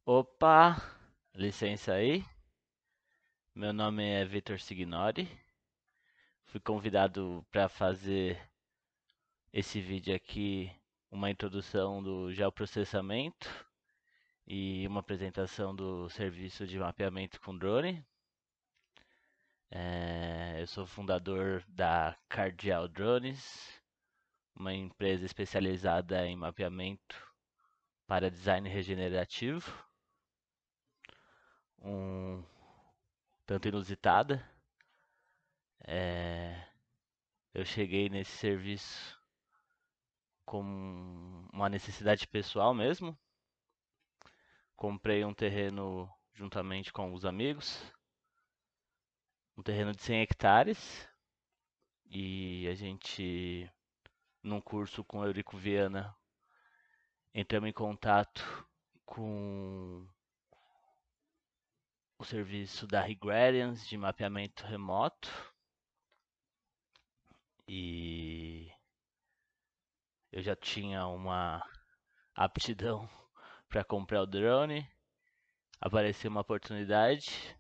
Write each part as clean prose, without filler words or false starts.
Opa, licença aí. Meu nome é Vitor Signori. Fui convidado para fazer esse vídeo aqui, uma introdução do geoprocessamento e uma apresentação do serviço de mapeamento com drone. Eu sou fundador da Cardial Drones, uma empresa especializada em mapeamento para design regenerativo, um tanto inusitada. É, eu cheguei nesse serviço com uma necessidade pessoal mesmo. Comprei um terreno juntamente com os amigos, um terreno de 100 hectares, e a gente, num curso com Eurico Viana, entramos em contato com o serviço da Regradients de mapeamento remoto e eu já tinha uma aptidão para comprar o drone. Apareceu uma oportunidade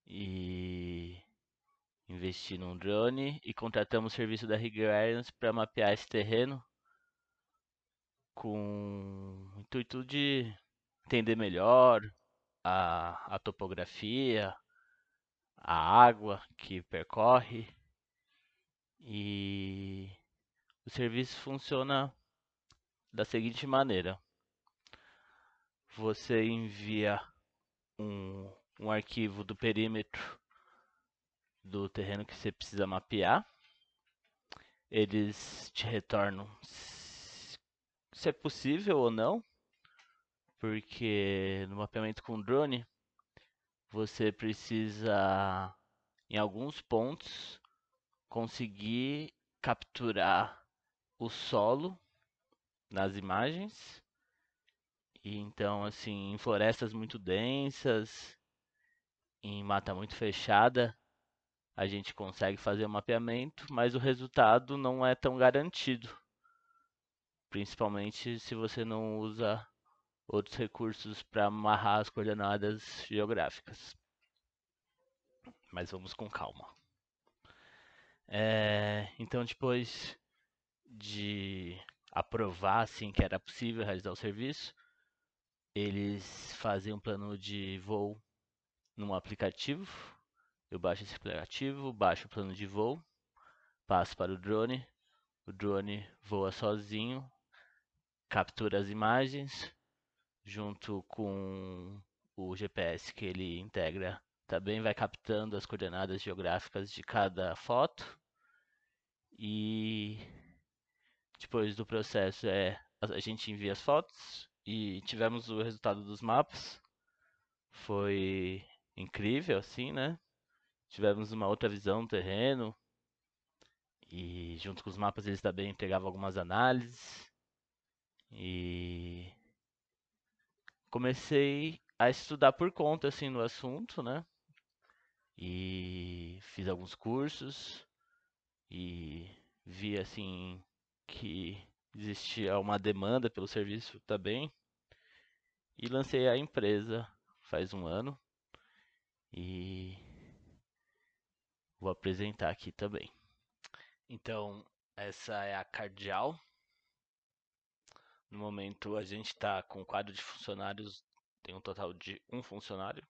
e investi num drone e contratamos o serviço da Rigorians para mapear esse terreno com o intuito de entender melhor a topografia, a água que percorre, e o serviço funciona da seguinte maneira: você envia um arquivo do perímetro do terreno que você precisa mapear. Eles te retornam se é possível ou não, porque no mapeamento com drone você precisa, em alguns pontos, conseguir capturar o solo nas imagens. E então, assim, em florestas muito densas, em mata muito fechada, a gente consegue fazer o mapeamento, mas o resultado não é tão garantido, principalmente se você não usa outros recursos para amarrar as coordenadas geográficas. Mas vamos com calma. Então, depois de aprovar assim que era possível realizar o serviço, eles fazem um plano de voo num aplicativo. Eu baixo esse aplicativo, baixo o plano de voo, passo para o drone voa sozinho, captura as imagens, junto com o GPS que ele integra, também vai captando as coordenadas geográficas de cada foto. E depois do processo a gente envia as fotos e tivemos o resultado dos mapas. Foi incrível, assim, né? Tivemos uma outra visão do terreno e junto com os mapas eles também entregavam algumas análises. E comecei a estudar por conta, assim, no assunto, né? E fiz alguns cursos e vi, assim, que existia uma demanda pelo serviço também. E lancei a empresa faz um ano e vou apresentar aqui também. Então, essa é a Cardial. No momento, a gente está com um quadro de funcionários, tem um total de um funcionário,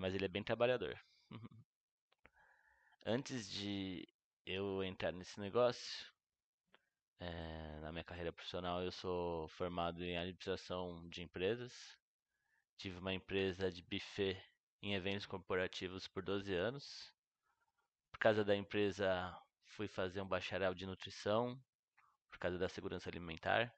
mas ele é bem trabalhador. Antes de eu entrar nesse negócio, na minha carreira profissional, eu sou formado em administração de empresas. Tive uma empresa de buffet em eventos corporativos por 12 anos. Por causa da empresa, fui fazer um bacharel de nutrição, por causa da segurança alimentar.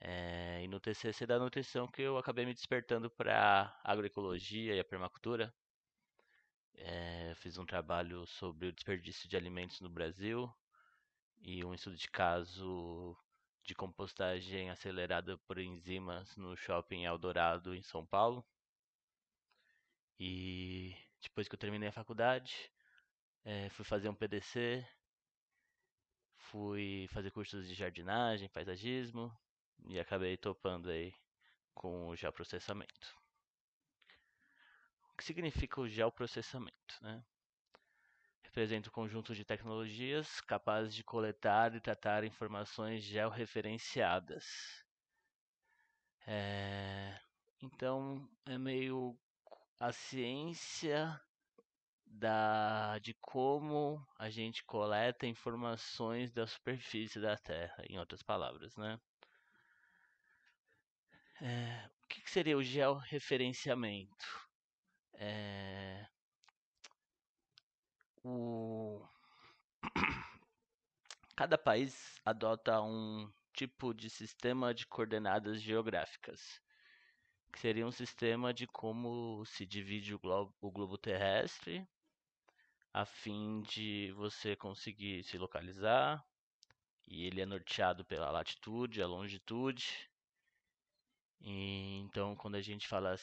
E no TCC da nutrição que eu acabei me despertando para a agroecologia e a permacultura. Fiz um trabalho sobre o desperdício de alimentos no Brasil e um estudo de caso de compostagem acelerada por enzimas no shopping Eldorado, em São Paulo. E depois que eu terminei a faculdade, fui fazer um PDC, fui fazer cursos de jardinagem, paisagismo e acabei topando aí com o geoprocessamento. O que significa o geoprocessamento, né? Representa um conjunto de tecnologias capazes de coletar e tratar informações georreferenciadas. Então, é meio a ciência de como a gente coleta informações da superfície da Terra, em outras palavras, né? O que seria o georreferenciamento? Cada país adota um tipo de sistema de coordenadas geográficas, que seria um sistema de como se divide o globo terrestre, a fim de você conseguir se localizar, e ele é norteado pela latitude, a longitude. E então, quando a gente fala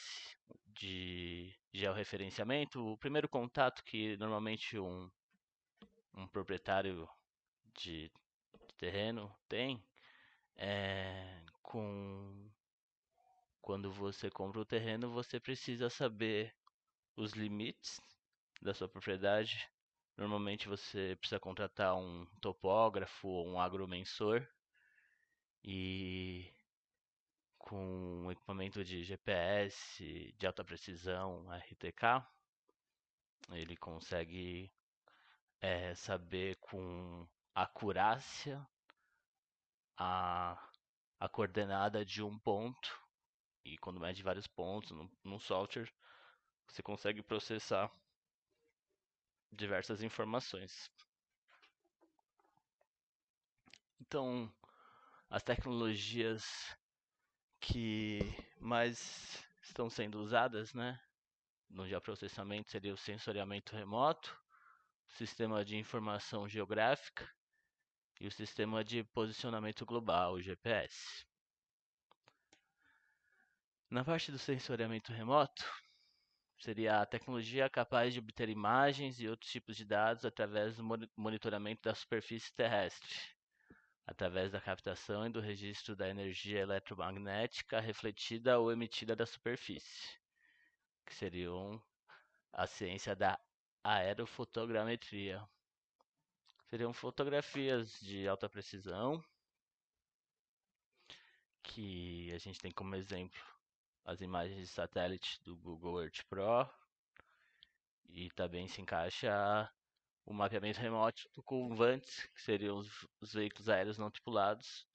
de georreferenciamento, o primeiro contato que normalmente um proprietário de terreno tem quando você compra o terreno, você precisa saber os limites da sua propriedade. Normalmente você precisa contratar um topógrafo ou um agromensor e com um equipamento de GPS de alta precisão, RTK, ele consegue saber com acurácia a, a coordenada de um ponto, e quando mede vários pontos num software, você consegue processar diversas informações. Então, as tecnologias que mais estão sendo usadas, né, no geoprocessamento seria o sensoriamento remoto, o sistema de informação geográfica e o sistema de posicionamento global, o GPS. Na parte do sensoriamento remoto, seria a tecnologia capaz de obter imagens e outros tipos de dados através do monitoramento da superfície terrestre, através da captação e do registro da energia eletromagnética refletida ou emitida da superfície, que seriam a ciência da aerofotogrametria. Seriam fotografias de alta precisão, que a gente tem como exemplo as imagens de satélite do Google Earth Pro, e também se encaixa o mapeamento remoto com VANTs, que seriam os veículos aéreos não tripulados,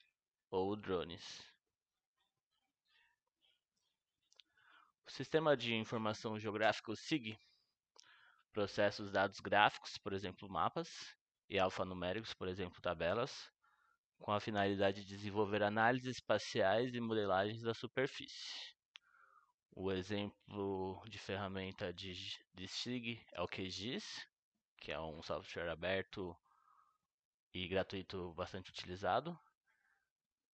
ou drones. O Sistema de Informação Geográfico SIG processa os dados gráficos, por exemplo, mapas, e alfanuméricos, por exemplo, tabelas, com a finalidade de desenvolver análises espaciais e modelagens da superfície. O exemplo de ferramenta de SIG é o QGIS, que é um software aberto e gratuito bastante utilizado.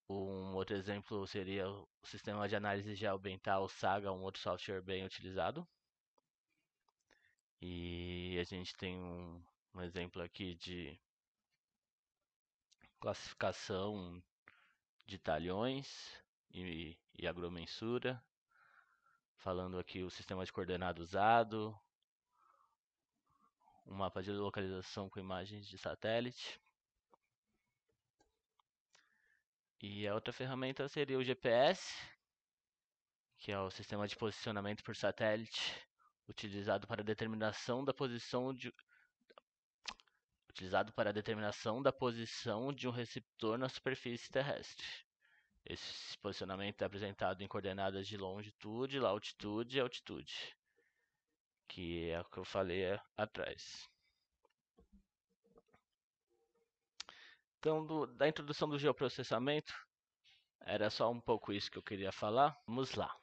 Um outro exemplo seria o sistema de análise geoambiental SAGA, um outro software bem utilizado. E a gente tem um exemplo aqui de classificação de talhões e agromensura, falando aqui o sistema de coordenada usado, um mapa de localização com imagens de satélite. E a outra ferramenta seria o GPS, que é o sistema de posicionamento por satélite, utilizado para a determinação da posição de um receptor na superfície terrestre. Esse posicionamento é apresentado em coordenadas de longitude, latitude e altitude, que é o que eu falei atrás. Então, da introdução do geoprocessamento, era só um pouco isso que eu queria falar. Vamos lá.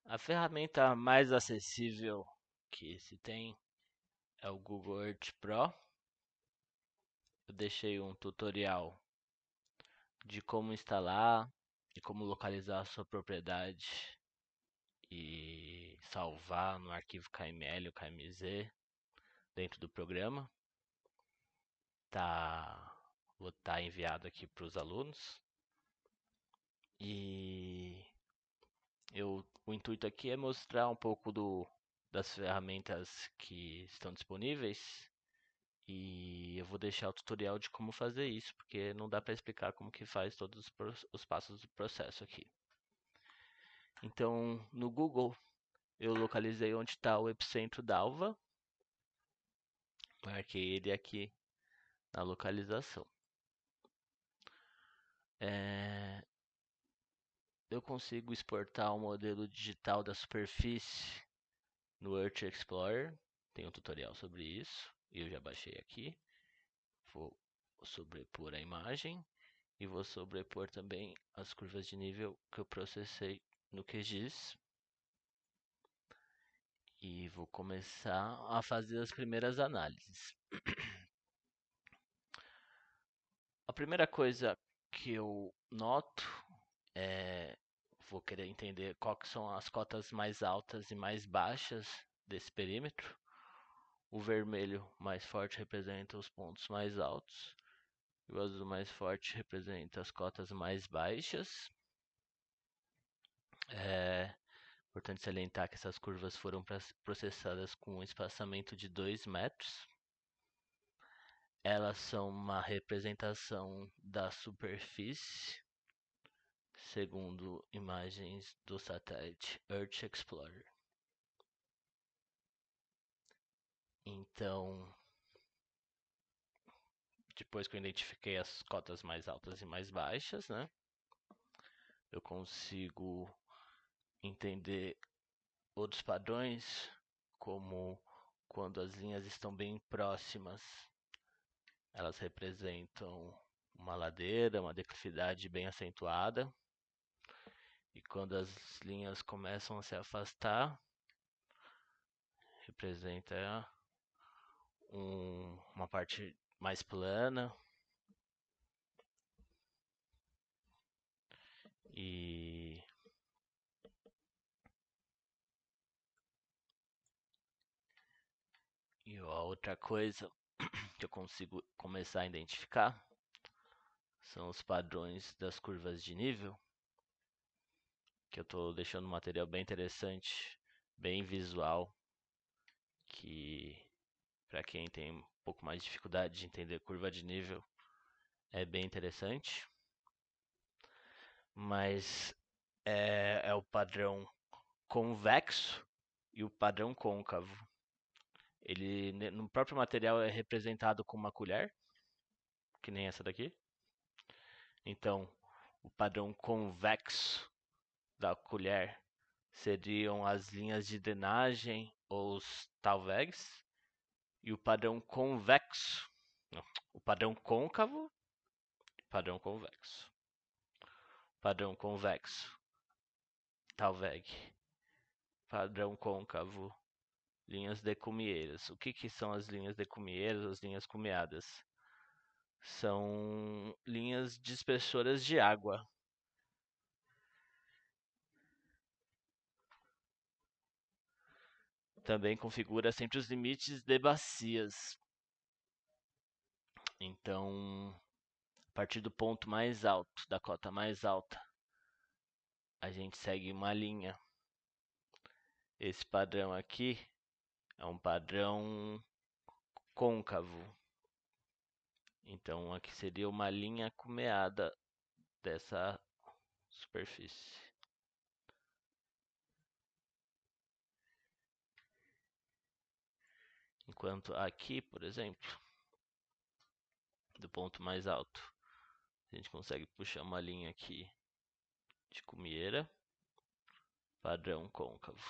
A ferramenta mais acessível que se tem é o Google Earth Pro. Eu deixei um tutorial de como instalar e como localizar a sua propriedade e salvar no arquivo KML ou KMZ dentro do programa. Vou estar enviado aqui para os alunos. E O intuito aqui é mostrar um pouco das ferramentas que estão disponíveis e eu vou deixar o tutorial de como fazer isso, porque não dá para explicar como que faz todos os passos do processo aqui. Então, no Google, eu localizei onde está o epicentro d'alva, marquei ele aqui na localização. Eu consigo exportar o modelo digital da superfície no Earth Explorer. Tem um tutorial sobre isso. Eu já baixei aqui. Vou sobrepor a imagem e vou sobrepor também as curvas de nível que eu processei no QGIS. E vou começar a fazer as primeiras análises. A primeira coisa que eu noto vou querer entender quais são as cotas mais altas e mais baixas desse perímetro. O vermelho mais forte representa os pontos mais altos. E o azul mais forte representa as cotas mais baixas. É importante salientar que essas curvas foram processadas com um espaçamento de 2 metros. Elas são uma representação da superfície, segundo imagens do satélite Earth Explorer. Então, depois que eu identifiquei as cotas mais altas e mais baixas, né, eu consigo entender outros padrões, como quando as linhas estão bem próximas, elas representam uma ladeira, uma declividade bem acentuada. E quando as linhas começam a se afastar, representa uma parte mais plana. E a outra coisa que eu consigo começar a identificar são os padrões das curvas de nível, que eu estou deixando um material bem interessante, bem visual, que para quem tem um pouco mais de dificuldade de entender curva de nível é bem interessante. Mas é o padrão convexo e o padrão côncavo. Ele no próprio material é representado com uma colher, que nem essa daqui. Então, o padrão convexo da colher seriam as linhas de drenagem ou os talvegs, e o padrão convexo, não, o padrão côncavo, padrão convexo. Padrão convexo, talveg. Padrão côncavo, linhas decumieiras. O que são as linhas decumieiras, as linhas cumeadas? São linhas dispersoras de água. Também configura sempre os limites de bacias. Então, a partir do ponto mais alto, da cota mais alta, a gente segue uma linha. Esse padrão aqui é um padrão côncavo. Então, aqui seria uma linha cumeada dessa superfície. Enquanto aqui, por exemplo, do ponto mais alto, a gente consegue puxar uma linha aqui de cumieira, padrão côncavo.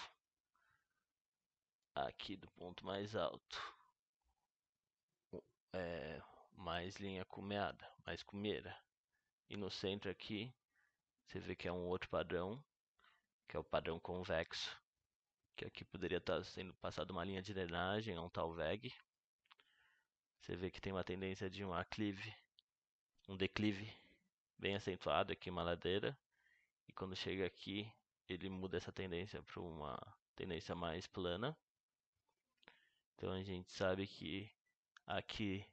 Aqui do ponto mais alto, mais linha cumeada, mais cumieira. E no centro aqui, você vê que é um outro padrão, que é o padrão convexo, que aqui poderia estar sendo passada uma linha de drenagem, um talveg. Você vê que tem uma tendência de um declive bem acentuado aqui, uma ladeira. E quando chega aqui, ele muda essa tendência para uma tendência mais plana. Então a gente sabe que aqui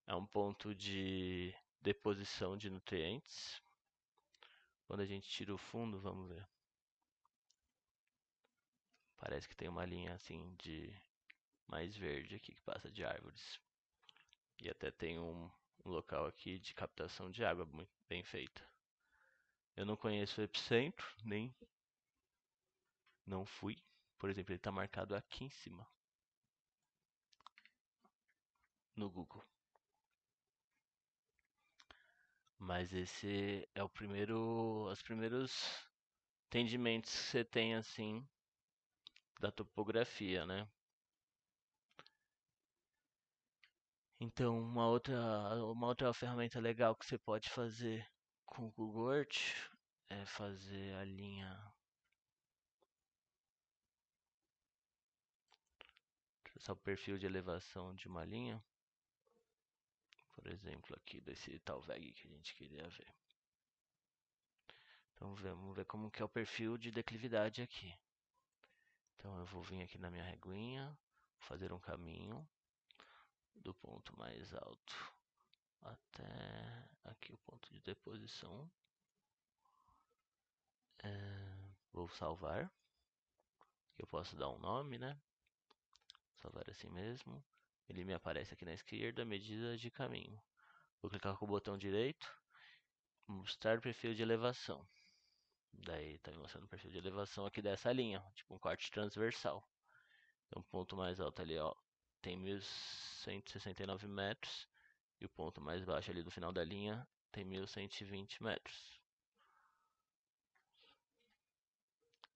é um ponto de deposição de nutrientes. Quando a gente tira o fundo, vamos ver. Parece que tem uma linha assim de mais verde aqui que passa de árvores. E até tem um local aqui de captação de água muito bem feita. Eu não conheço o epicentro, nem não fui. Por exemplo, ele está marcado aqui em cima no Google. Mas esse é os primeiros entendimentos que você tem assim da topografia, né? Então, uma outra ferramenta legal que você pode fazer com o Google Earth é fazer a linha, traçar o perfil de elevação de uma linha, por exemplo, aqui desse tal VEG que a gente queria ver. Então, vamos ver como que é o perfil de declividade aqui. Então, eu vou vir aqui na minha reguinha, fazer um caminho do ponto mais alto até aqui o ponto de deposição. Vou salvar. Eu posso dar um nome, né? Salvar assim mesmo. Ele me aparece aqui na esquerda, medida de caminho. Vou clicar com o botão direito, mostrar perfil de elevação. Daí tá me mostrando o perfil de elevação aqui dessa linha, tipo um corte transversal. Então o ponto mais alto ali, ó, tem 1169 metros. E o ponto mais baixo ali do final da linha tem 1120 metros.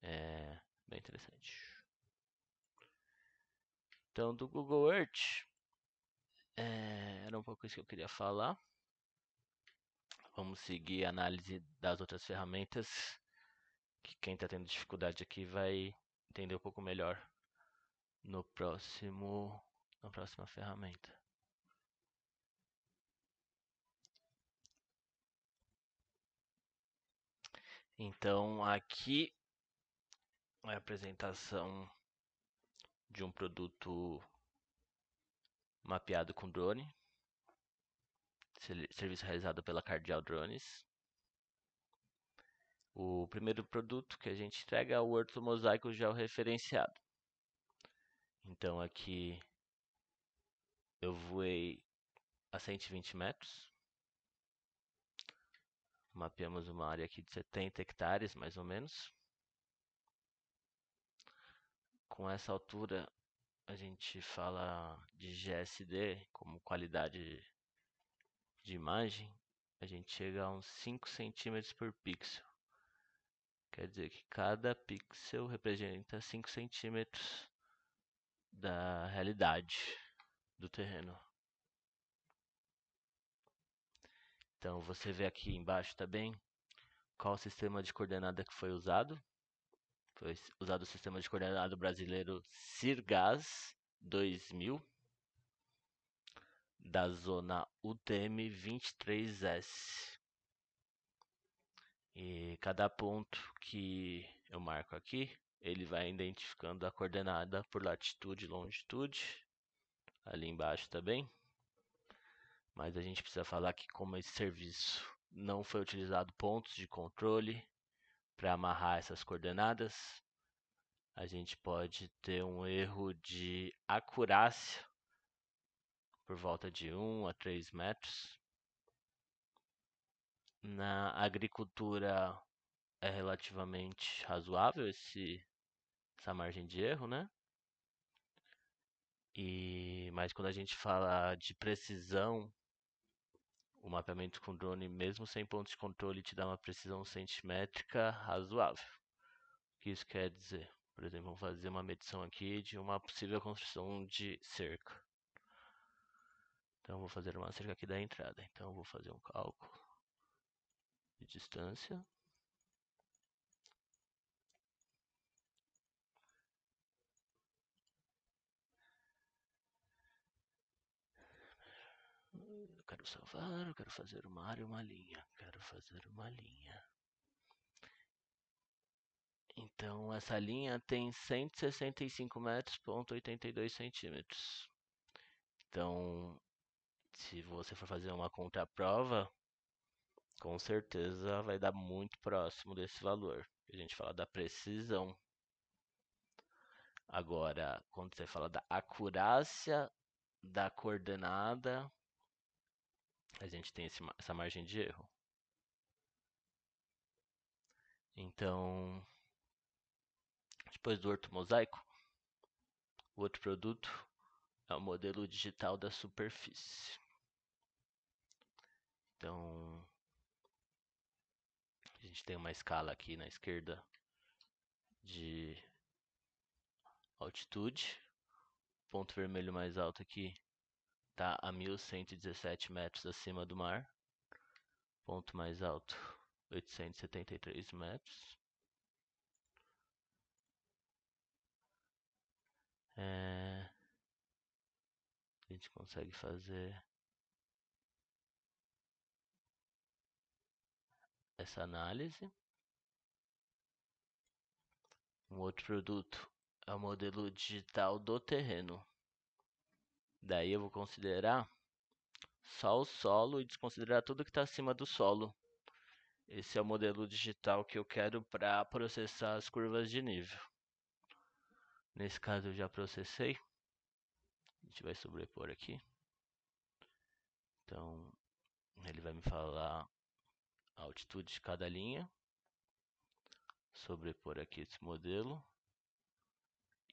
É bem interessante. Então, do Google Earth, era um pouco isso que eu queria falar. Vamos seguir a análise das outras ferramentas, que quem está tendo dificuldade aqui vai entender um pouco melhor na próxima ferramenta. Então, aqui é a apresentação de um produto mapeado com drone, serviço realizado pela Cardial Drones. O primeiro produto que a gente entrega é o horto mosaico georreferenciado. Então aqui eu voei a 120 metros. Mapeamos uma área aqui de 70 hectares, mais ou menos. Com essa altura, a gente fala de GSD como qualidade de imagem. A gente chega a uns 5 centímetros por pixel. Quer dizer que cada pixel representa 5 centímetros da realidade do terreno. Então você vê aqui embaixo também qual o sistema de coordenada que foi usado. Foi usado o sistema de coordenada brasileiro CIRGAS 2000 da zona UTM 23S. E cada ponto que eu marco aqui, ele vai identificando a coordenada por latitude e longitude. Ali embaixo também. Mas a gente precisa falar que como esse serviço não foi utilizado pontos de controle para amarrar essas coordenadas, a gente pode ter um erro de acurácia por volta de 1 a 3 metros. Na agricultura é relativamente razoável essa margem de erro, né? Mas quando a gente fala de precisão, o mapeamento com drone, mesmo sem pontos de controle, te dá uma precisão centimétrica razoável. O que isso quer dizer? Por exemplo, vamos fazer uma medição aqui de uma possível construção de cerca. Então, vou fazer uma cerca aqui da entrada. Então, vou fazer um cálculo de distância. Eu quero salvar, eu quero fazer uma área, uma linha. Quero fazer uma linha. Então, essa linha tem 165 metros, ponto 82 centímetros. Então, se você for fazer uma contraprova, com certeza vai dar muito próximo desse valor. A gente fala da precisão. Agora, quando você fala da acurácia da coordenada, a gente tem essa margem de erro. Então, depois do ortomosaico, o outro produto é o modelo digital da superfície. Então, a gente tem uma escala aqui na esquerda de altitude. O ponto vermelho mais alto aqui está a 1.117 metros acima do mar. Ponto mais alto, 873 metros. A gente consegue fazer essa análise. Um outro produto é o modelo digital do terreno. Daí eu vou considerar só o solo e desconsiderar tudo que está acima do solo. Esse é o modelo digital que eu quero para processar as curvas de nível. Nesse caso eu já processei. A gente vai sobrepor aqui. Então ele vai me falar a altitude de cada linha. Sobrepor aqui esse modelo.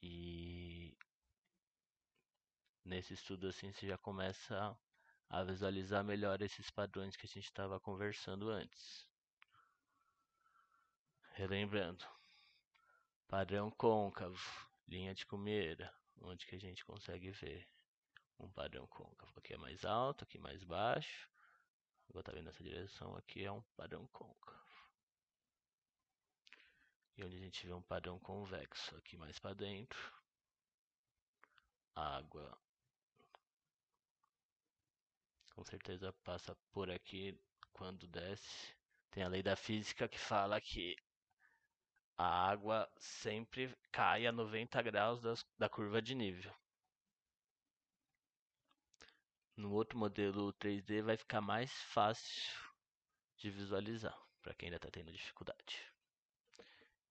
E nesse estudo assim você já começa a visualizar melhor esses padrões que a gente estava conversando antes. Relembrando, padrão côncavo, linha de Cumeira, onde que a gente consegue ver um padrão côncavo. Aqui é mais alto, aqui mais baixo. Vou estar vendo nessa direção, aqui é um padrão côncavo. E onde a gente vê um padrão convexo, aqui mais para dentro. A água com certeza passa por aqui quando desce. Tem a lei da física que fala que a água sempre cai a 90 graus da curva de nível. No outro modelo 3D vai ficar mais fácil de visualizar, para quem ainda está tendo dificuldade.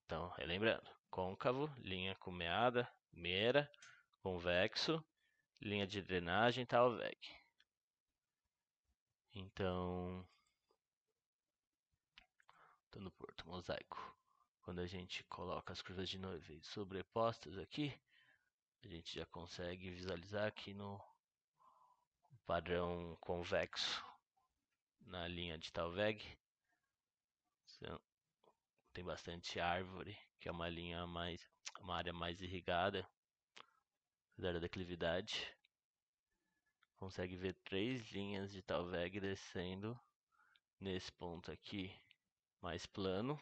Então, relembrando, côncavo, linha cumeada, meira, convexo, linha de drenagem, Thalweg. Então, estou no Porto Mosaico. Quando a gente coloca as curvas de níveis sobrepostas aqui, a gente já consegue visualizar aqui no padrão convexo na linha de Thalweg. Tem bastante árvore, que é uma área mais irrigada, da declividade. Consegue ver 3 linhas de Thalweg descendo nesse ponto aqui, mais plano,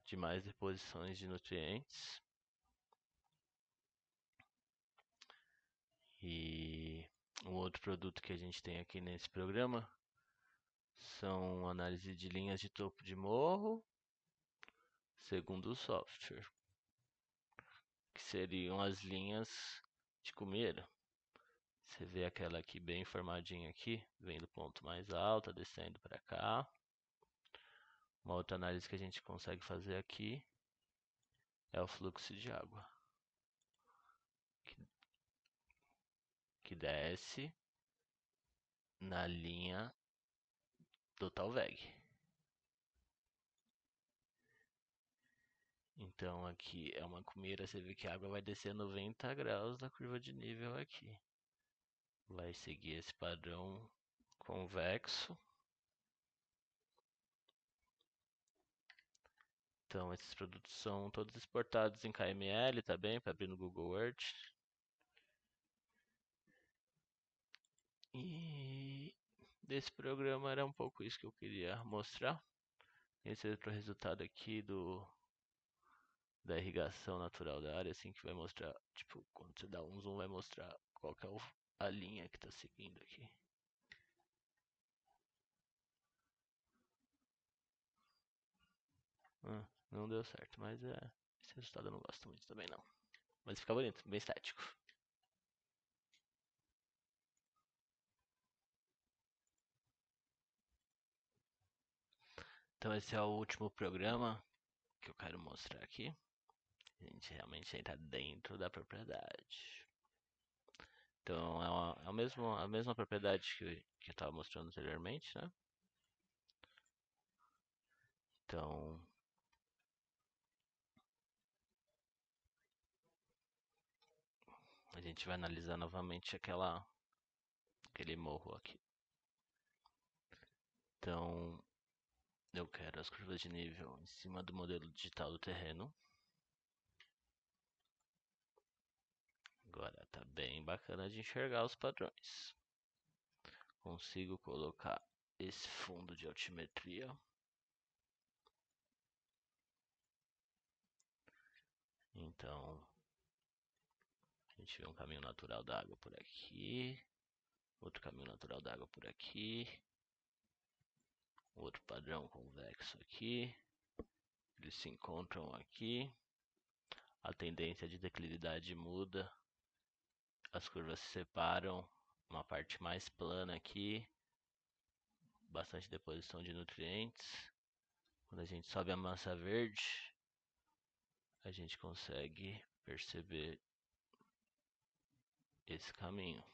de mais deposições de nutrientes. E um outro produto que a gente tem aqui nesse programa são análise de linhas de topo de morro, segundo o software, que seriam as linhas de Cumeira. Você vê aquela aqui bem formadinha aqui, vem do ponto mais alto, descendo para cá. Uma outra análise que a gente consegue fazer aqui é o fluxo de água, que desce na linha do Thalweg. Então aqui é uma cumeira, você vê que a água vai descer 90 graus da curva de nível aqui. Vai seguir esse padrão convexo. Então esses produtos são todos exportados em KML, tá bem? Para abrir no Google Earth. E desse programa era um pouco isso que eu queria mostrar. Esse é outro resultado aqui da irrigação natural da área, assim, que vai mostrar, tipo, quando você dá um zoom, vai mostrar qual que é a linha que está seguindo aqui. Não deu certo, mas esse resultado eu não gosto muito também não. Mas fica bonito, bem estético. Então esse é o último programa que eu quero mostrar aqui. A gente realmente entra dentro da propriedade. Então é a mesma propriedade que eu estava mostrando anteriormente, né? Então a gente vai analisar novamente aquele morro aqui. Então eu quero as curvas de nível em cima do modelo digital do terreno. Agora tá bem bacana de enxergar os padrões. Consigo colocar esse fundo de altimetria. Então a gente vê um caminho natural da água por aqui, outro caminho natural da água por aqui, outro padrão convexo aqui. Eles se encontram aqui. A tendência de declividade muda. As curvas se separam. Uma parte mais plana aqui. Bastante deposição de nutrientes. Quando a gente sobe a massa verde, a gente consegue perceber esse caminho.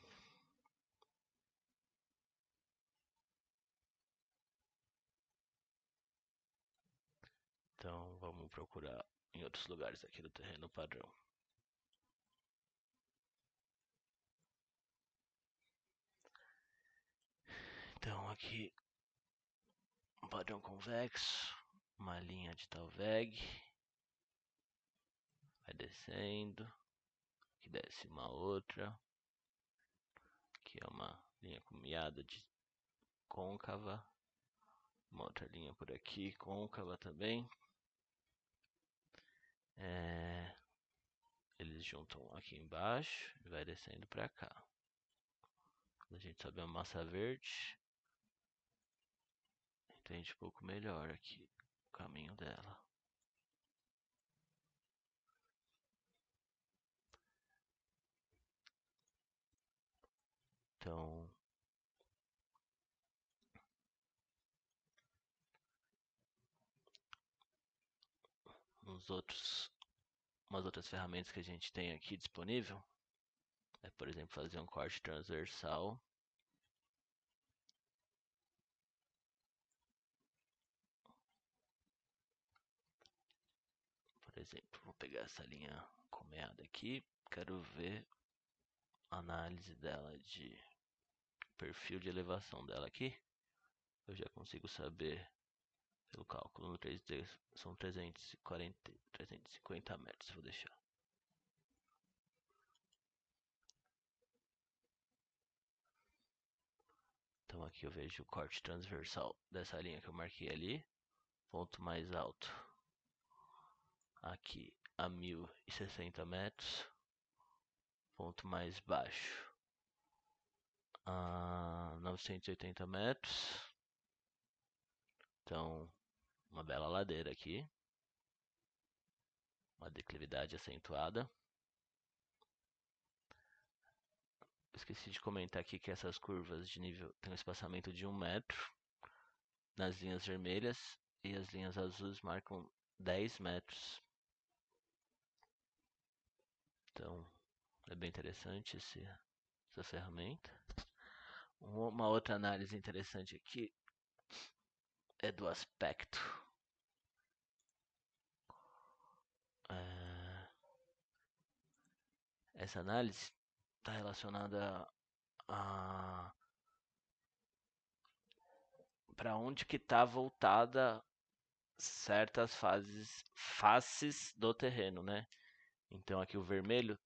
Então vamos procurar em outros lugares aqui do terreno padrão. Então aqui um padrão convexo, uma linha de Talveg, vai descendo, aqui desce uma outra, aqui é uma linha com meada de côncava, uma outra linha por aqui, côncava também. Eles juntam aqui embaixo e vai descendo para cá. Quando a gente sobe a massa verde, entende um pouco melhor aqui o caminho dela. Então umas outras ferramentas que a gente tem aqui disponível é, por exemplo, fazer um corte transversal. Por exemplo, vou pegar essa linha com meada aqui, quero ver a análise dela de perfil de elevação dela aqui. Eu já consigo saber pelo cálculo no 3D, são 350 metros, vou deixar. Então aqui eu vejo o corte transversal dessa linha que eu marquei ali, ponto mais alto aqui a 1060 metros, ponto mais baixo a 980 metros. Então uma bela ladeira aqui, uma declividade acentuada. Esqueci de comentar aqui que essas curvas de nível têm um espaçamento de 1 metro nas linhas vermelhas e as linhas azuis marcam 10 metros. Então é bem interessante essa ferramenta. Uma outra análise interessante aqui é do aspecto. Essa análise está relacionada a para onde que está voltada certas faces do terreno, né? Então aqui o vermelho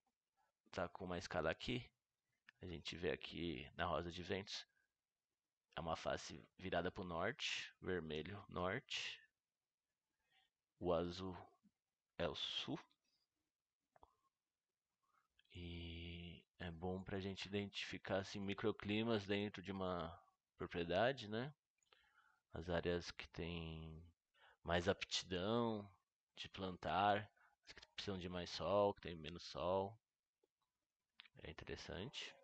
tá com uma escala aqui. A gente vê aqui na rosa de ventos é uma face virada para o norte, vermelho norte, o azul é o sul. E é bom para a gente identificar assim, microclimas dentro de uma propriedade, né? As áreas que têm mais aptidão de plantar, as que precisam de mais sol, que tem menos sol. É interessante.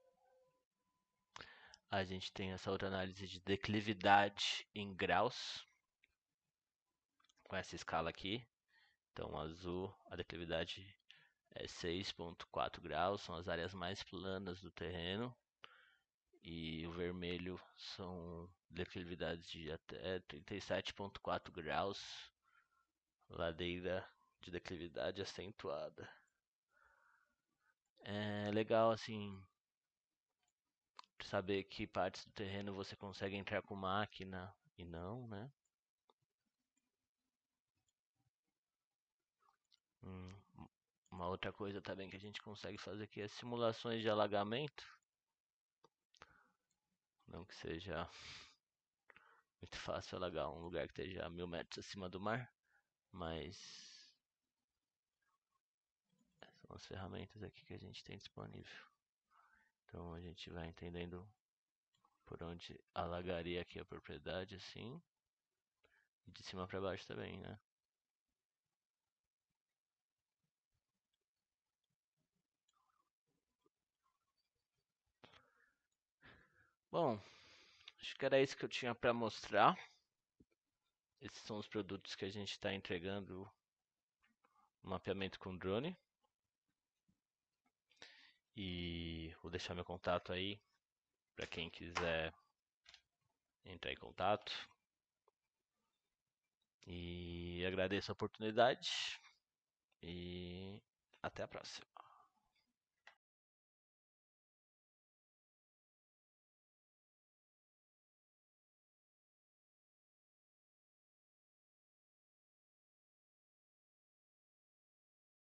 A gente tem essa outra análise de declividade em graus, com essa escala aqui. Então, azul, a declividade é 6,4 graus, são as áreas mais planas do terreno. E o vermelho são declividades de até 37,4 graus, ladeira de declividade acentuada. É legal assim saber que partes do terreno você consegue entrar com máquina e não, né? Hum, uma outra coisa também que a gente consegue fazer aqui é simulações de alagamento. Não que seja muito fácil alagar um lugar que esteja a 1.000 metros acima do mar, mas são as ferramentas aqui que a gente tem disponível. Então a gente vai entendendo por onde alagaria aqui a propriedade assim, e de cima para baixo também, né? Bom, acho que era isso que eu tinha para mostrar. Esses são os produtos que a gente está entregando no mapeamento com drone. E vou deixar meu contato aí para quem quiser entrar em contato. E agradeço a oportunidade e até a próxima.